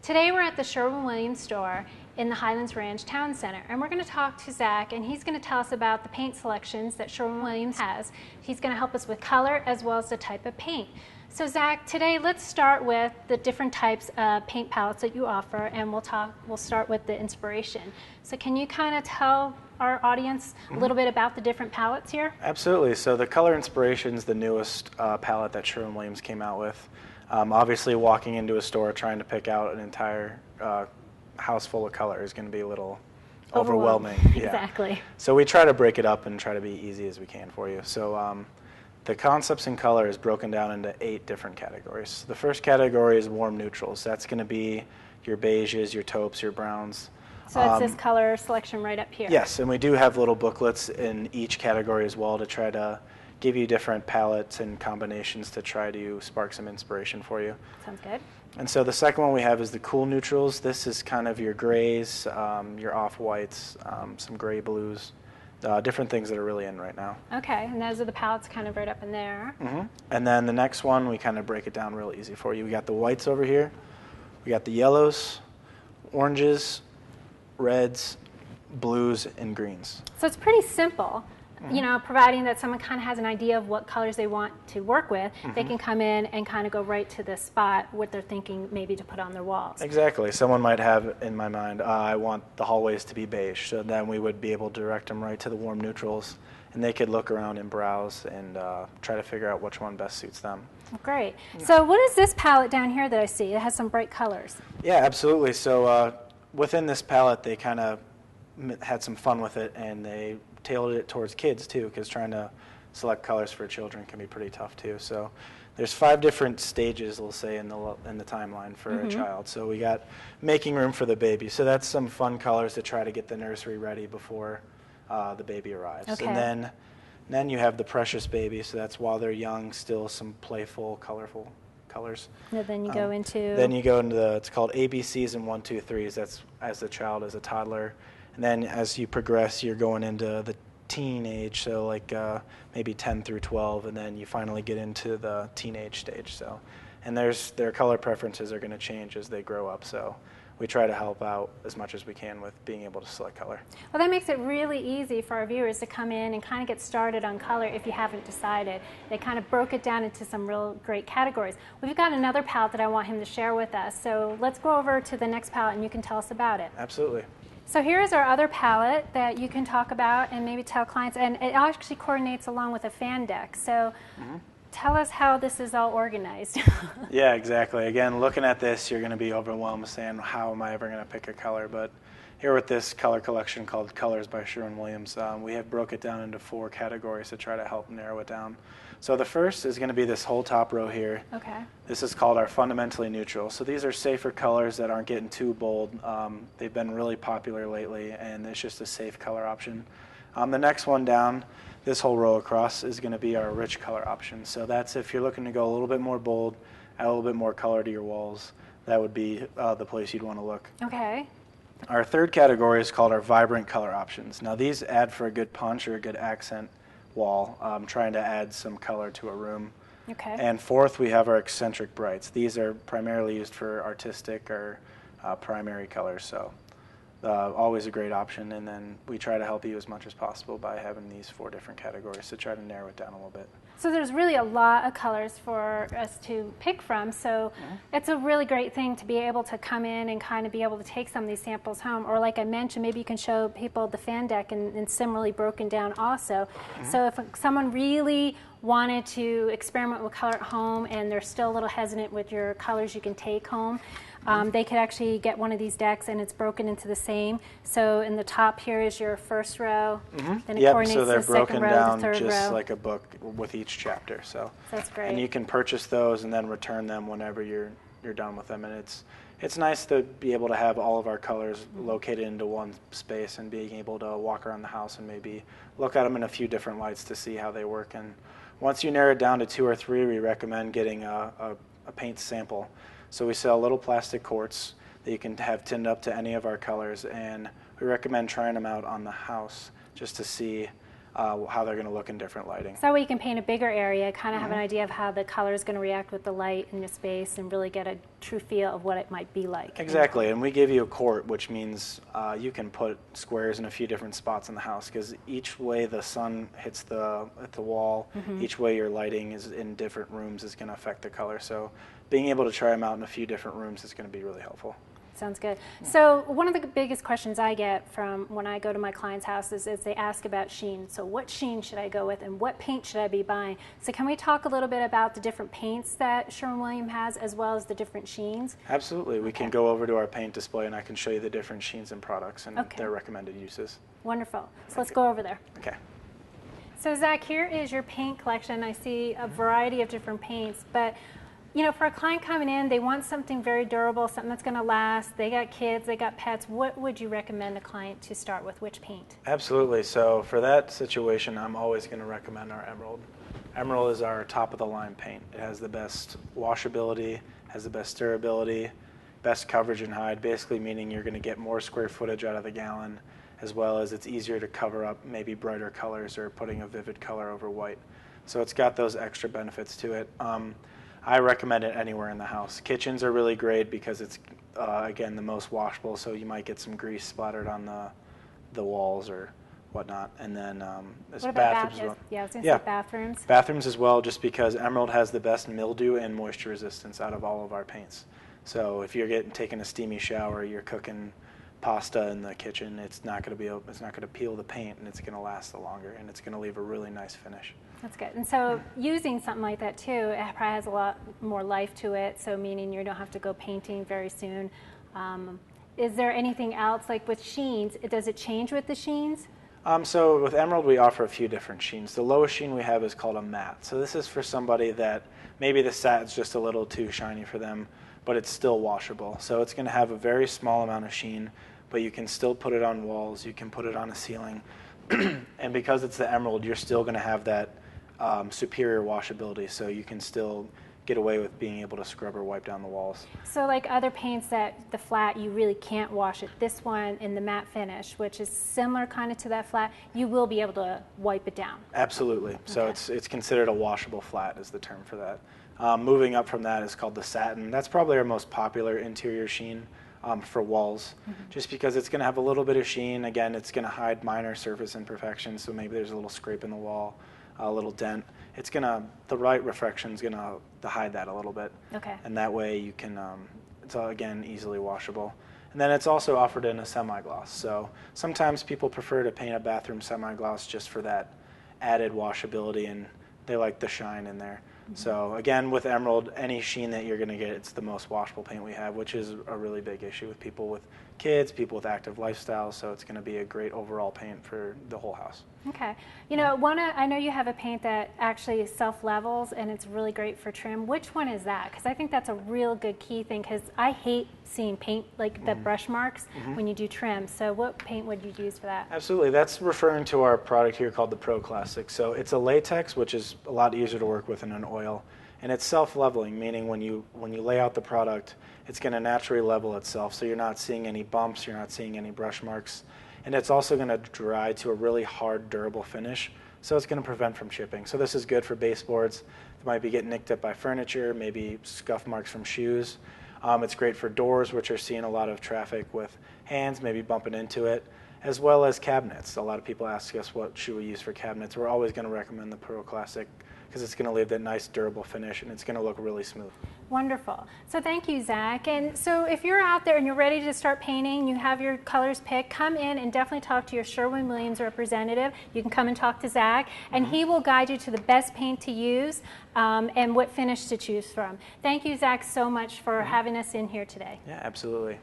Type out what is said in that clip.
Today we're at the Sherwin-Williams store in the Highlands Ranch Town Center, and we're going to talk to Zach, and he's going to tell us about the paint selections that Sherwin-Williams has. He's going to help us with color as well as the type of paint. So Zach, today let's start with the different types of paint palettes that you offer, and we'll start with the inspiration. So can you kind of tell our audience a little bit about the different palettes here? Absolutely. So the Color Inspiration is the newest palette that Sherwin-Williams came out with. Obviously, walking into a store trying to pick out an entire house full of color is going to be a little overwhelming. Yeah. Exactly. So we try to break it up and try to be easy as we can for you. So the concepts in color is broken down into 8 different categories. The first category is warm neutrals. That's going to be your beiges, your taupes, your browns. So it's this color selection right up here. Yes, and we do have little booklets in each category as well to try to give you different palettes and combinations to try to spark some inspiration for you. Sounds good. And so the second one we have is the cool neutrals. This is kind of your grays, your off-whites, some gray blues, different things that are really in right now. Okay, and those are the palettes kind of right up in there. And then the next one, we kind of break it down real easy for you. We got the whites over here. We got the yellows, oranges, reds, blues, and greens. So it's pretty simple. You know, providing that someone kind of has an idea of what colors they want to work with, they can come in and kind of go right to the spot what they're thinking maybe to put on their walls. Exactly. Someone might have in my mind, I want the hallways to be beige, so then we would be able to direct them right to the warm neutrals, and they could look around and browse and try to figure out which one best suits them. Great. So what is this palette down here that I see? It has some bright colors. Yeah, absolutely. So within this palette, they kind of had some fun with it, and they tailored it towards kids too, because trying to select colors for children can be pretty tough too. So there's 5 different stages, we'll say, in the timeline for a child. So we got making room for the baby. So that's some fun colors to try to get the nursery ready before the baby arrives. Okay. And then you have the precious baby. So that's while they're young, still some playful, colorful colors. And then you go into... Then you go into it's called ABCs and 1, 2, 3s. That's as the child is a toddler. And then as you progress, you're going into the teenage, so like maybe 10 through 12, and then you finally get into the teenage stage. So, and their color preferences are going to change as they grow up. So we try to help out as much as we can with being able to select color. Well, that makes it really easy for our viewers to come in and kind of get started on color if you haven't decided. They kind of broke it down into some real great categories. We've got another palette that I want him to share with us. So let's go over to the next palette and you can tell us about it. Absolutely. So here's our other palette that you can talk about and maybe tell clients, and it actually coordinates along with a fan deck. So tell us how this is all organized. Yeah, exactly. Again, looking at this, you're going to be overwhelmed saying, how am I ever going to pick a color? But here with this color collection called Colors by Sherwin-Williams, we have broke it down into 4 categories to try to help narrow it down. So the first is going to be this whole top row here. Okay. This is called our fundamentally neutral. So these are safer colors that aren't getting too bold. They've been really popular lately, and it's just a safe color option. The next one down, this whole row across, is going to be our rich color option. So that's if you're looking to go a little bit more bold, add a little bit more color to your walls, that would be the place you'd want to look. Okay. Our third category is called our vibrant color options. Now these add for a good punch or a good accent wall, trying to add some color to a room. Okay. And fourth, we have our eccentric brights. These are primarily used for artistic or primary colors, so always a great option. And then we try to help you as much as possible by having these 4 different categories to try to narrow it down a little bit. So there's really a lot of colors for us to pick from, so it's a really great thing to be able to come in and kind of be able to take some of these samples home, or like I mentioned, maybe you can show people the fan deck and similarly broken down also. So if someone really wanted to experiment with color at home and they're still a little hesitant with your colors you can take home, they could actually get one of these decks and it's broken into the same. So in the top here is your first row, then it coordinates so they're the second broken row, down the third just row. like a book with each chapter. So That's great. And you can purchase those and then return them whenever you're done with them. And it's nice to be able to have all of our colors located into one space and being able to walk around the house and maybe look at them in a few different lights to see how they work. And once you narrow it down to 2 or 3, we recommend getting a paint sample. So we sell little plastic quarts that you can have tinned up to any of our colors, and we recommend trying them out on the house just to see how they're going to look in different lighting. So that way you can paint a bigger area, kind of have an idea of how the color is going to react with the light in the space, and really get a true feel of what it might be like. Exactly, and we give you a court, which means you can put squares in a few different spots in the house, because each way the sun hits the wall, each way your lighting is in different rooms is going to affect the color. So being able to try them out in a few different rooms is going to be really helpful. Sounds good. So one of the biggest questions I get from when I go to my clients' houses is they ask about sheen. So what sheen should I go with, and what paint should I be buying? So can we talk a little bit about the different paints that Sherwin-Williams has, as well as the different sheens? Absolutely. We can go over to our paint display and I can show you the different sheens and products and their recommended uses. Wonderful. So let's go over there. Okay. So Zach, here is your paint collection. I see a variety of different paints, but you know, for a client coming in, they want something very durable, something that's going to last. They got kids, they got pets. What would you recommend a client to start with? Which paint? Absolutely. So for that situation, I'm always going to recommend our Emerald. Emerald is our top-of-the-line paint. It has the best washability, has the best durability, best coverage and hide, basically meaning you're going to get more square footage out of the gallon, as well as it's easier to cover up maybe brighter colors or putting a vivid color over white. So it's got those extra benefits to it. I recommend it anywhere in the house. Kitchens are really great because it's, again, the most washable, so you might get some grease splattered on the walls or whatnot. And then there's bathrooms as well. Yeah, I was going to say bathrooms. Bathrooms as well, just because Emerald has the best mildew and moisture resistance out of all of our paints. So if you're taking a steamy shower, you're cooking pasta in the kitchen, it's not going to peel the paint, and it's going to last longer, and it's going to leave a really nice finish. That's good. And so using something like that too, it probably has a lot more life to it, so meaning you don't have to go painting very soon. Is there anything else, like with sheens, does it change with the sheens? So with Emerald, we offer a few different sheens. The lowest sheen we have is called a matte. So this is for somebody that maybe the satin's just a little too shiny for them, but it's still washable. So it's going to have a very small amount of sheen, but you can still put it on walls, you can put it on a ceiling. And because it's the Emerald, you're still going to have that superior washability, so you can still get away with being able to scrub or wipe down the walls. So like other paints that the flat, you really can't wash it. This one in the matte finish, which is similar kind of to that flat, you will be able to wipe it down. Absolutely. So it's considered a washable flat is the term for that. Moving up from that is called the satin. That's probably our most popular interior sheen for walls, just because it's going to have a little bit of sheen. Again, it's going to hide minor surface imperfections, so maybe there's a little scrape in the wall, a little dent. It's gonna, the right refraction is gonna hide that a little bit. Okay. And that way you can, it's again easily washable. And then it's also offered in a semi-gloss. So sometimes people prefer to paint a bathroom semi-gloss just for that added washability, and they like the shine in there. So again, with Emerald, any sheen that you're gonna get, it's the most washable paint we have, which is a really big issue with people with kids, people with active lifestyles, so it's gonna be a great overall paint for the whole house. Okay. You know, I know you have a paint that actually self-levels, and it's really great for trim. Which one is that? Because I think that's a real good key thing, because I hate seeing paint, like the brush marks, when you do trim. So what paint would you use for that? Absolutely. That's referring to our product here called the Pro Classic. So it's a latex, which is a lot easier to work with than an oil. And it's self-leveling, meaning when you lay out the product, it's going to naturally level itself. So you're not seeing any bumps, you're not seeing any brush marks. And it's also going to dry to a really hard, durable finish. So it's going to prevent from chipping. So this is good for baseboards that might be getting nicked up by furniture, maybe scuff marks from shoes. It's great for doors, which are seeing a lot of traffic with hands, maybe bumping into it, as well as cabinets. A lot of people ask us what should we use for cabinets. We're always going to recommend the Pro Classic because it's going to leave that nice durable finish, and it's going to look really smooth. Wonderful. So thank you, Zach. And so if you're out there and you're ready to start painting, you have your colors picked, come in and definitely talk to your Sherwin-Williams representative. You can come and talk to Zach, and he will guide you to the best paint to use and what finish to choose from. Thank you, Zach, so much for having us in here today. Yeah, absolutely.